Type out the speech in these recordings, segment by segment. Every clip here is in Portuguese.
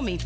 homem.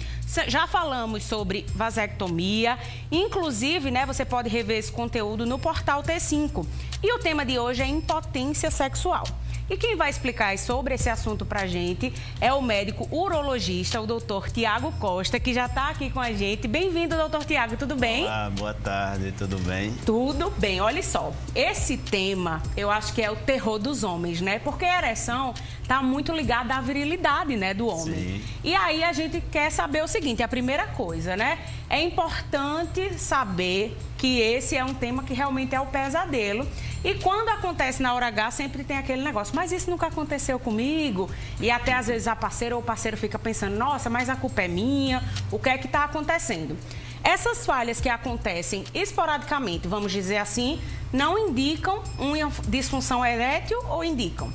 Já falamos sobre vasectomia, inclusive, né, você pode rever esse conteúdo no portal T5. E o tema de hoje é impotência sexual. E quem vai explicar sobre esse assunto pra gente é o médico urologista, o doutor Tiago Costa, que já está aqui com a gente. Bem-vindo, doutor Tiago, tudo bem? Olá, boa tarde, tudo bem? Tudo bem, olha só, esse tema eu acho que é o terror dos homens, né? Porque a ereção está muito ligada à virilidade, né, do homem. Sim. E aí a gente quer saber o seguinte, a primeira coisa, né? É importante saber que esse é um tema que realmente é o pesadelo. E quando acontece na hora H, sempre tem aquele negócio, mas isso nunca aconteceu comigo. E até às vezes a parceira ou o parceiro fica pensando, nossa, mas a culpa é minha, o que é que está acontecendo? Essas falhas que acontecem esporadicamente, vamos dizer assim, não indicam uma disfunção erétil ou indicam?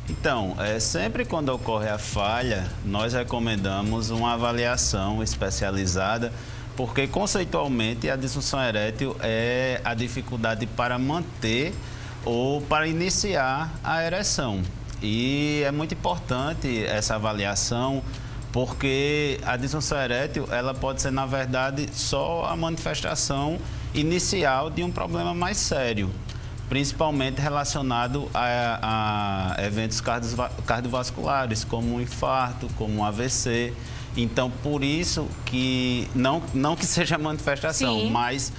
Então, sempre quando ocorre a falha, nós recomendamos uma avaliação especializada, porque conceitualmente a disfunção erétil é a dificuldade para manter ou para iniciar a ereção. E é muito importante essa avaliação, porque a disfunção erétil ela pode ser, na verdade, só a manifestação inicial de um problema mais sério, principalmente relacionado a eventos cardiovasculares, como um infarto, como um AVC. Então, por isso que, não que seja a manifestação, Sim, mas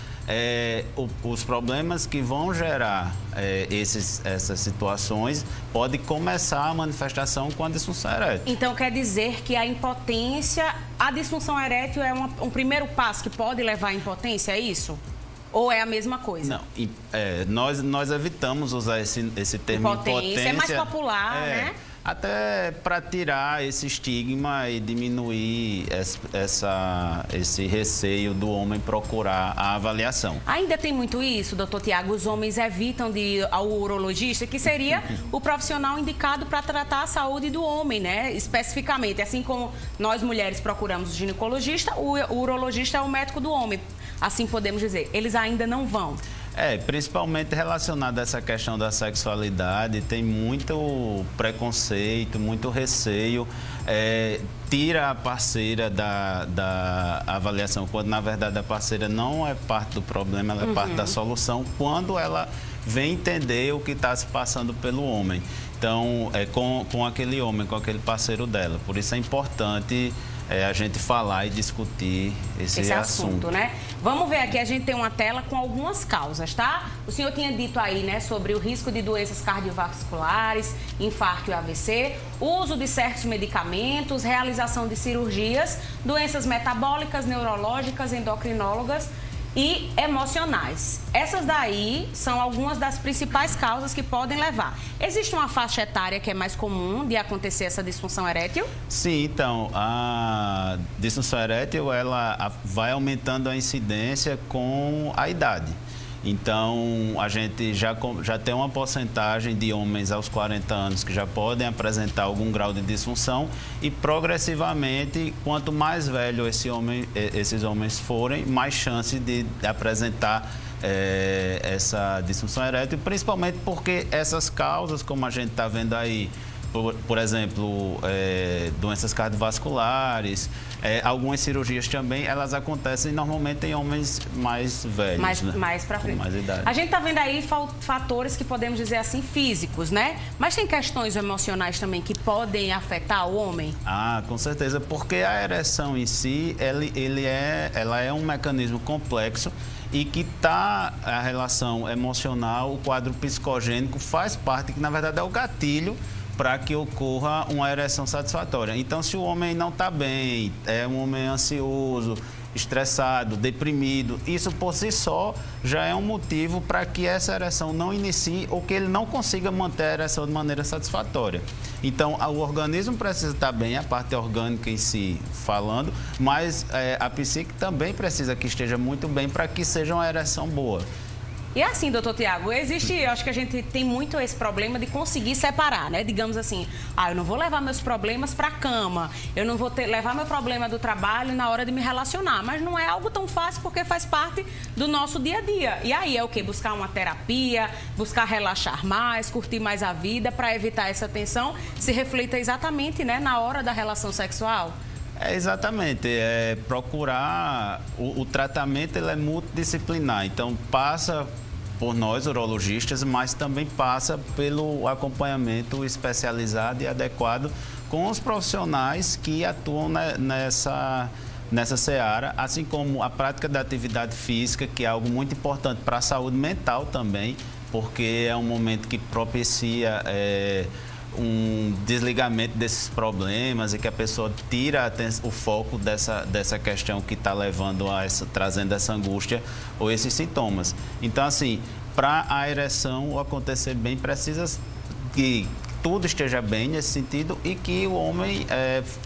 os problemas que vão gerar essas situações pode começar a manifestação com a disfunção erétil. Então, quer dizer que a impotência, a disfunção erétil é um primeiro passo que pode levar à impotência, é isso? Ou é a mesma coisa? Não, nós evitamos usar esse termo impotência. É mais popular, né? Até para tirar esse estigma e diminuir esse receio do homem procurar a avaliação. Ainda tem muito isso, doutor Tiago? Os homens evitam de ir ao urologista, que seria o profissional indicado para tratar a saúde do homem, né? Especificamente, assim como nós mulheres procuramos o ginecologista, o urologista é o médico do homem. Assim podemos dizer, eles ainda não vão. Principalmente relacionado a essa questão da sexualidade, tem muito preconceito, muito receio, tira a parceira da avaliação, quando na verdade a parceira não é parte do problema, ela é parte da solução, quando ela vem entender o que está se passando pelo homem. Então, com aquele homem, com aquele parceiro dela. Por isso é importante a gente falar e discutir esse assunto, né? Vamos ver aqui, a gente tem uma tela com algumas causas, tá? O senhor tinha dito aí, né, sobre o risco de doenças cardiovasculares, infarto e AVC, uso de certos medicamentos, realização de cirurgias, doenças metabólicas, neurológicas, endocrinólogas e emocionais. Essas daí são algumas das principais causas que podem levar. Existe uma faixa etária que é mais comum de acontecer essa disfunção erétil? Sim, então, a disfunção erétil ela vai aumentando a incidência com a idade. Então, a gente já tem uma porcentagem de homens aos 40 anos que já podem apresentar algum grau de disfunção e, progressivamente, quanto mais velho esses homens forem, mais chance de apresentar essa disfunção erétil, principalmente porque essas causas, como a gente está vendo aí, por exemplo, doenças cardiovasculares, algumas cirurgias também, elas acontecem normalmente em homens mais velhos, mais para frente. Com mais idade. A gente está vendo aí fatores que podemos dizer assim físicos, né? Mas tem questões emocionais também que podem afetar o homem? Com certeza, porque a ereção em si, ela é um mecanismo complexo e que a relação emocional, o quadro psicogênico faz parte, que na verdade é o gatilho para que ocorra uma ereção satisfatória. Então, se o homem não está bem, é um homem ansioso, estressado, deprimido, isso por si só já é um motivo para que essa ereção não inicie ou que ele não consiga manter a ereção de maneira satisfatória. Então, o organismo precisa estar bem, a parte orgânica em si falando, mas a psique também precisa que esteja muito bem para que seja uma ereção boa. E assim, doutor Tiago, eu acho que a gente tem muito esse problema de conseguir separar, né? Digamos assim, eu não vou levar meus problemas para a cama, eu não vou levar meu problema do trabalho na hora de me relacionar, mas não é algo tão fácil porque faz parte do nosso dia a dia. E aí é o quê? Buscar uma terapia, buscar relaxar mais, curtir mais a vida para evitar essa tensão, se reflita exatamente, né, na hora da relação sexual. Exatamente, procurar, o tratamento ele é multidisciplinar, então passa por nós, urologistas, mas também passa pelo acompanhamento especializado e adequado com os profissionais que atuam nessa seara, assim como a prática da atividade física, que é algo muito importante para a saúde mental também, porque é um momento que propicia um desligamento desses problemas e que a pessoa tira o foco dessa questão que está levando trazendo essa angústia ou esses sintomas. Então, assim, para a ereção acontecer bem, precisa que tudo esteja bem nesse sentido e que o homem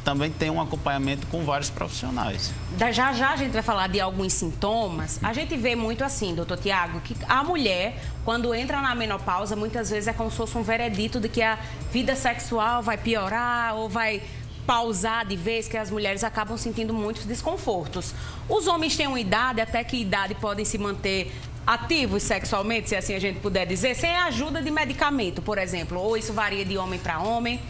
também tenha um acompanhamento com vários profissionais. Já a gente vai falar de alguns sintomas. A gente vê muito assim, doutor Tiago, que a mulher, quando entra na menopausa, muitas vezes é como se fosse um veredito de que a vida sexual vai piorar ou vai pausar de vez, que as mulheres acabam sentindo muitos desconfortos. Os homens têm uma idade, até que idade podem se manter ativos sexualmente, se assim a gente puder dizer, sem a ajuda de medicamento, por exemplo, ou isso varia de homem para homem?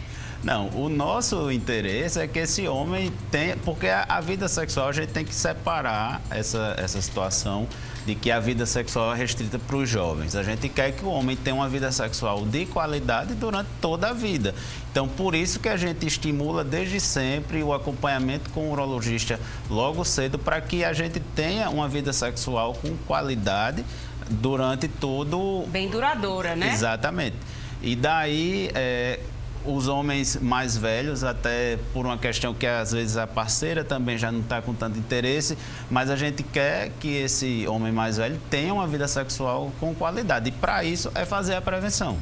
Não, o nosso interesse é que esse homem tenha, porque a vida sexual a gente tem que separar essa situação de que a vida sexual é restrita para os jovens. A gente quer que o homem tenha uma vida sexual de qualidade durante toda a vida. Então, por isso que a gente estimula desde sempre o acompanhamento com o urologista logo cedo, para que a gente tenha uma vida sexual com qualidade durante todo... Bem duradoura, né? Exatamente. E daí... os homens mais velhos, até por uma questão que às vezes a parceira também já não está com tanto interesse, mas a gente quer que esse homem mais velho tenha uma vida sexual com qualidade. E para isso é fazer a prevenção.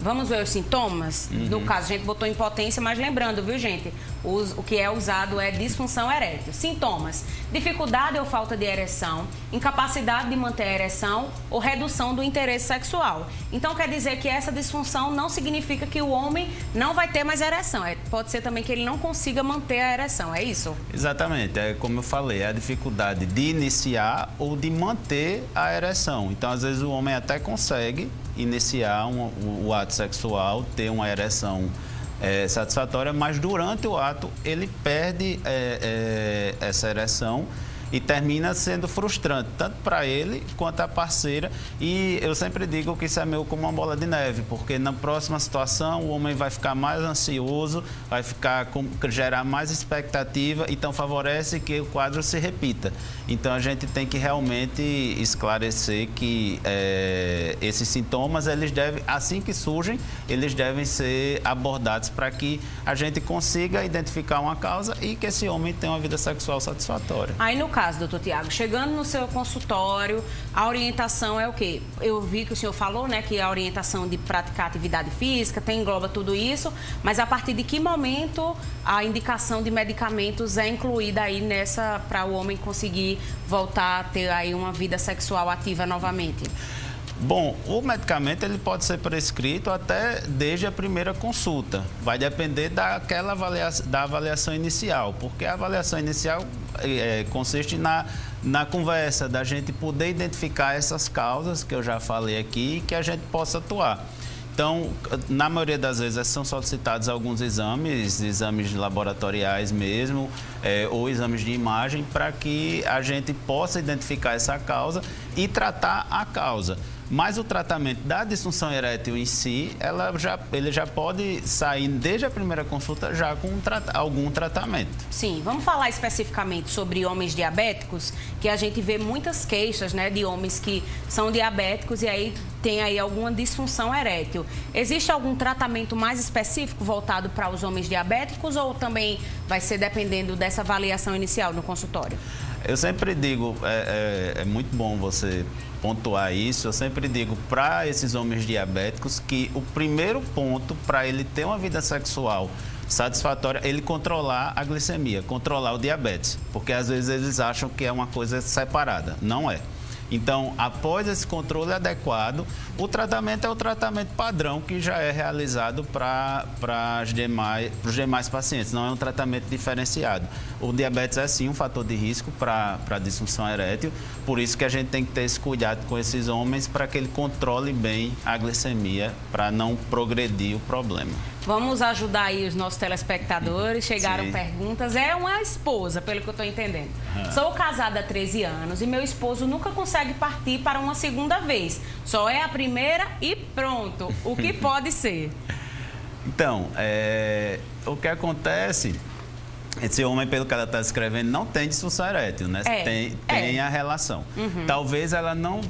Vamos ver os sintomas? No caso, a gente botou impotência, mas lembrando, viu, gente? O que é usado é disfunção erétil. Sintomas: dificuldade ou falta de ereção, incapacidade de manter a ereção ou redução do interesse sexual. Então, quer dizer que essa disfunção não significa que o homem não vai ter mais ereção. Pode ser também que ele não consiga manter a ereção, é isso? Exatamente. É como eu falei, é a dificuldade de iniciar ou de manter a ereção. Então, às vezes, o homem até consegue iniciar o ato sexual, ter uma ereção satisfatória, mas durante o ato ele perde essa ereção e termina sendo frustrante, tanto para ele quanto a parceira. E eu sempre digo que isso é meio como uma bola de neve, porque na próxima situação o homem vai ficar mais ansioso, vai gerar mais expectativa, então favorece que o quadro se repita. Então a gente tem que realmente esclarecer que esses sintomas, eles devem, assim que surgem, eles devem ser abordados para que a gente consiga identificar uma causa e que esse homem tenha uma vida sexual satisfatória. Aí no caso, doutor Tiago, chegando no seu consultório, a orientação é o quê? Eu vi que o senhor falou, né, que a orientação de praticar atividade física engloba tudo isso, mas a partir de que momento a indicação de medicamentos é incluída aí nessa, para o homem conseguir voltar a ter aí uma vida sexual ativa novamente? Bom, o medicamento ele pode ser prescrito até desde a primeira consulta. Vai depender da avaliação inicial, porque a avaliação inicial consiste na conversa, da gente poder identificar essas causas que eu já falei aqui e que a gente possa atuar. Então, na maioria das vezes são solicitados alguns exames laboratoriais mesmo, ou exames de imagem, para que a gente possa identificar essa causa e tratar a causa. Mas o tratamento da disfunção erétil em si, ele já pode sair desde a primeira consulta já com algum tratamento. Sim, vamos falar especificamente sobre homens diabéticos, que a gente vê muitas queixas, né, de homens que são diabéticos e aí tem aí alguma disfunção erétil. Existe algum tratamento mais específico voltado para os homens diabéticos ou também vai ser dependendo dessa avaliação inicial no consultório? Eu sempre digo, é muito bom você pontuar isso, eu sempre digo para esses homens diabéticos que o primeiro ponto para ele ter uma vida sexual satisfatória, ele controlar a glicemia, controlar o diabetes, porque às vezes eles acham que é uma coisa separada, não é. Então, após esse controle adequado, o tratamento é o tratamento padrão que já é realizado para os demais pacientes, não é um tratamento diferenciado. O diabetes é sim um fator de risco para a disfunção erétil, por isso que a gente tem que ter esse cuidado com esses homens para que ele controle bem a glicemia, para não progredir o problema. Vamos ajudar aí os nossos telespectadores. Chegaram Sim. perguntas. É uma esposa, pelo que eu estou entendendo. Sou casada há 13 anos e meu esposo nunca consegue partir para uma segunda vez. Só é a primeira e pronto. O que pode ser? Então, o que acontece... Esse homem, pelo que ela está escrevendo, não tem disfunção erétil, né? Tem a relação. Talvez ela não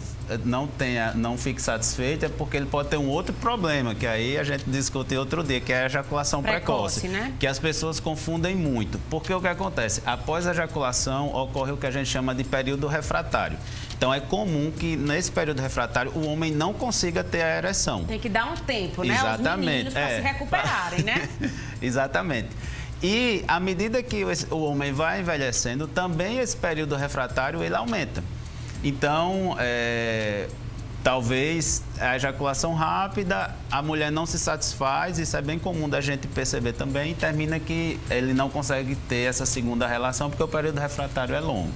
fique satisfeita porque ele pode ter um outro problema, que aí a gente discutiu outro dia, que é a ejaculação precoce, né? Que as pessoas confundem muito. Porque o que acontece? Após a ejaculação, ocorre o que a gente chama de período refratário. Então, é comum que nesse período refratário o homem não consiga ter a ereção. Tem que dar um tempo, né? Exatamente. Os meninos para se recuperarem, né? Exatamente. E à medida que o homem vai envelhecendo, também esse período refratário ele aumenta. Então, talvez a ejaculação rápida, a mulher não se satisfaz, isso é bem comum da gente perceber também, e termina que ele não consegue ter essa segunda relação porque o período refratário é longo.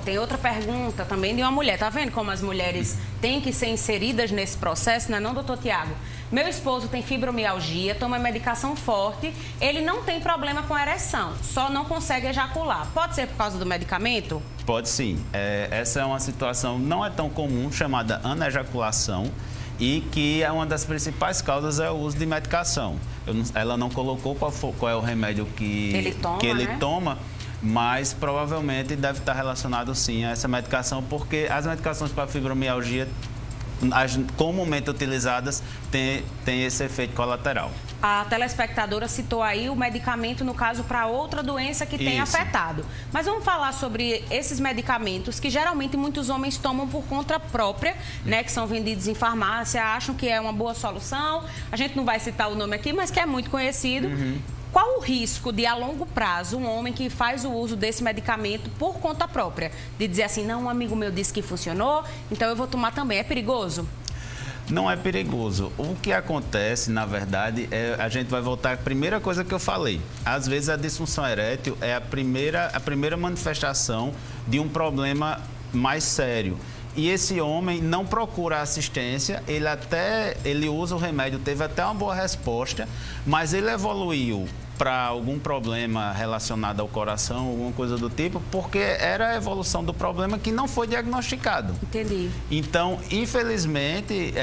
Tem outra pergunta também de uma mulher. Tá vendo como as mulheres têm que ser inseridas nesse processo, não é não, doutor Tiago? Meu esposo tem fibromialgia, toma medicação forte, ele não tem problema com ereção, só não consegue ejacular. Pode ser por causa do medicamento? Pode sim. Essa é uma situação não é tão comum, chamada anejaculação, e que é uma das principais causas é o uso de medicação. Ela não colocou qual é o remédio que ele toma, mas provavelmente deve estar relacionado sim a essa medicação, porque as medicações para fibromialgia, as comumente utilizadas, têm esse efeito colateral. A telespectadora citou aí o medicamento, no caso, para outra doença que tem afetado. Mas vamos falar sobre esses medicamentos que geralmente muitos homens tomam por conta própria, né? Que são vendidos em farmácia, acham que é uma boa solução. A gente não vai citar o nome aqui, mas que é muito conhecido. Qual o risco de, a longo prazo, um homem que faz o uso desse medicamento por conta própria, de dizer assim, não, um amigo meu disse que funcionou, então eu vou tomar também. É perigoso? Não é perigoso. O que acontece, na verdade, a gente vai voltar à primeira coisa que eu falei. Às vezes a disfunção erétil é a primeira manifestação de um problema mais sério. E esse homem não procura assistência, ele usa o remédio, teve até uma boa resposta, mas ele evoluiu para algum problema relacionado ao coração, alguma coisa do tipo, porque era a evolução do problema que não foi diagnosticado. Entendi. Então, infelizmente,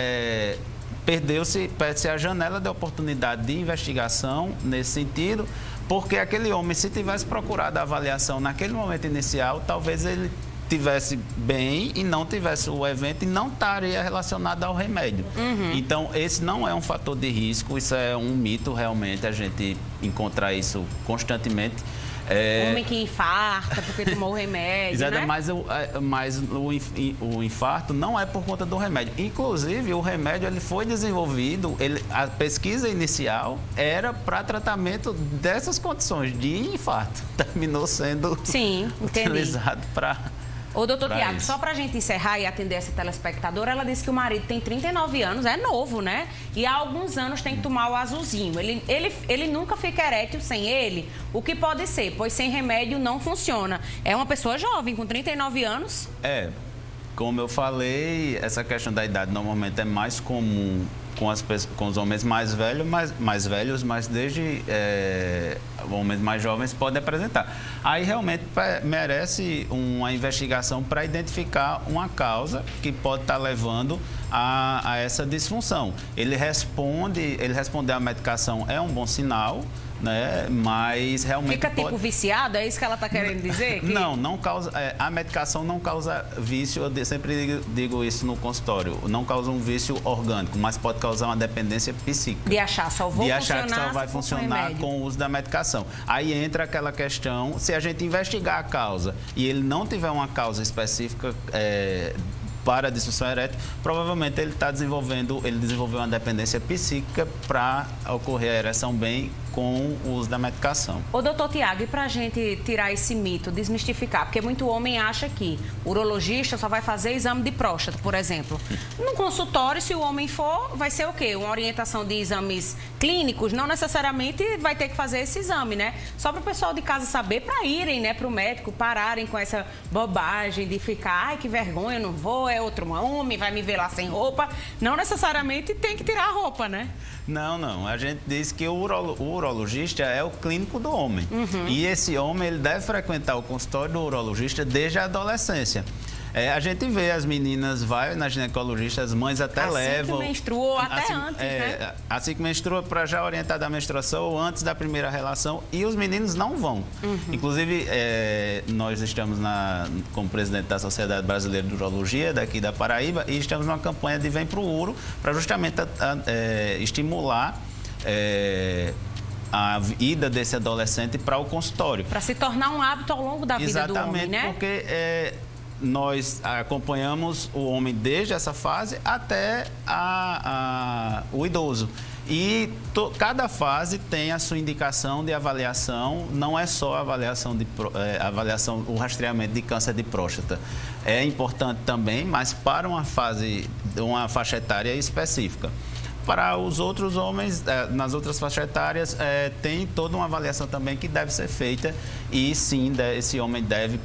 perde-se a janela de oportunidade de investigação nesse sentido, porque aquele homem, se tivesse procurado a avaliação naquele momento inicial, talvez ele tivesse bem e não tivesse o evento e não estaria relacionado ao remédio. Então, esse não é um fator de risco, isso é um mito realmente, a gente encontrar isso constantemente. Homem que infarta porque tomou o remédio, Exato, né? Mas o infarto não é por conta do remédio. Inclusive, o remédio ele foi desenvolvido, a pesquisa inicial era para tratamento dessas condições de infarto. Terminou sendo utilizado para... Ô, doutor Tiago, só para a gente encerrar e atender essa telespectadora, ela disse que o marido tem 39 anos, é novo, né? E há alguns anos tem que tomar o azulzinho. Ele nunca fica erétil sem ele. O que pode ser? Pois sem remédio não funciona. É uma pessoa jovem, com 39 anos. Como eu falei, essa questão da idade normalmente é mais comum com os homens mais velhos, mas desde homens mais jovens podem apresentar. Aí realmente merece uma investigação para identificar uma causa que pode estar levando a essa disfunção. Ele responder à medicação é um bom sinal, né? Mas realmente fica tipo viciado, é isso que ela está querendo dizer? Não causa. A medicação não causa vício, eu sempre digo isso no consultório. Não causa um vício orgânico, mas pode causar uma dependência psíquica. De achar que só vai funcionar com o uso da medicação. Aí entra aquela questão, se a gente investigar a causa e ele não tiver uma causa específica para a disfunção erétil, provavelmente ele desenvolveu uma dependência psíquica para ocorrer a ereção bem com o uso da medicação. Ô, doutor Tiago, e pra gente tirar esse mito, desmistificar, porque muito homem acha que o urologista só vai fazer exame de próstata, por exemplo. No consultório, se o homem for, vai ser o quê? Uma orientação de exames clínicos? Não necessariamente vai ter que fazer esse exame, né? Só para o pessoal de casa saber, para irem, né, para o médico, pararem com essa bobagem de ficar, ai, que vergonha, eu não vou, é outro homem, vai me ver lá sem roupa. Não necessariamente tem que tirar a roupa, né? Não. A gente diz que o urologista é o clínico do homem. E esse homem, ele deve frequentar o consultório do urologista desde a adolescência. A gente vê as meninas, vai na ginecologista, as mães até levam... Assim que menstrua, até antes, né? Assim que menstrua, para já orientar da menstruação ou antes da primeira relação, e os meninos não vão. Inclusive, nós estamos como presidente da Sociedade Brasileira de Urologia, daqui da Paraíba, e estamos numa campanha de Vem Pro Uro, para justamente estimular... a ida desse adolescente para o consultório. Para se tornar um hábito ao longo da vida do homem, né? Porque nós acompanhamos o homem desde essa fase até o idoso. E cada fase tem a sua indicação de avaliação, não é só a avaliação, o rastreamento de câncer de próstata. É importante também, mas para uma faixa etária específica. Para os outros homens, nas outras faixas etárias, tem toda uma avaliação também que deve ser feita e sim, esse homem deve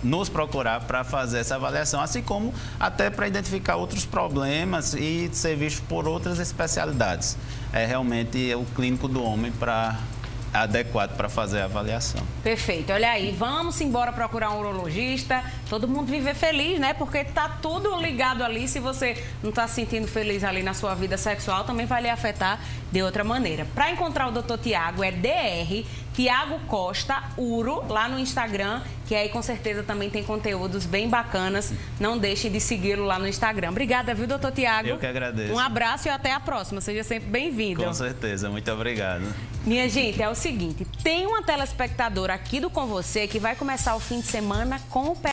nos procurar para fazer essa avaliação, assim como até para identificar outros problemas e ser visto por outras especialidades. É realmente o clínico do homem adequado para fazer a avaliação. Perfeito. Olha aí, vamos embora procurar um urologista, todo mundo viver feliz, né? Porque tá tudo ligado ali. Se você não está se sentindo feliz ali na sua vida sexual, também vai lhe afetar de outra maneira. Para encontrar o Dr. Tiago, é Dr. Tiago Costa Uro, lá no Instagram, que aí com certeza também tem conteúdos bem bacanas. Não deixe de segui-lo lá no Instagram. Obrigada, viu, doutor Tiago? Eu que agradeço. Um abraço e até a próxima. Seja sempre bem-vindo. Com certeza. Muito obrigado. Minha gente, é o seguinte, tem uma telespectadora aqui do Com Você que vai começar o fim de semana com o pé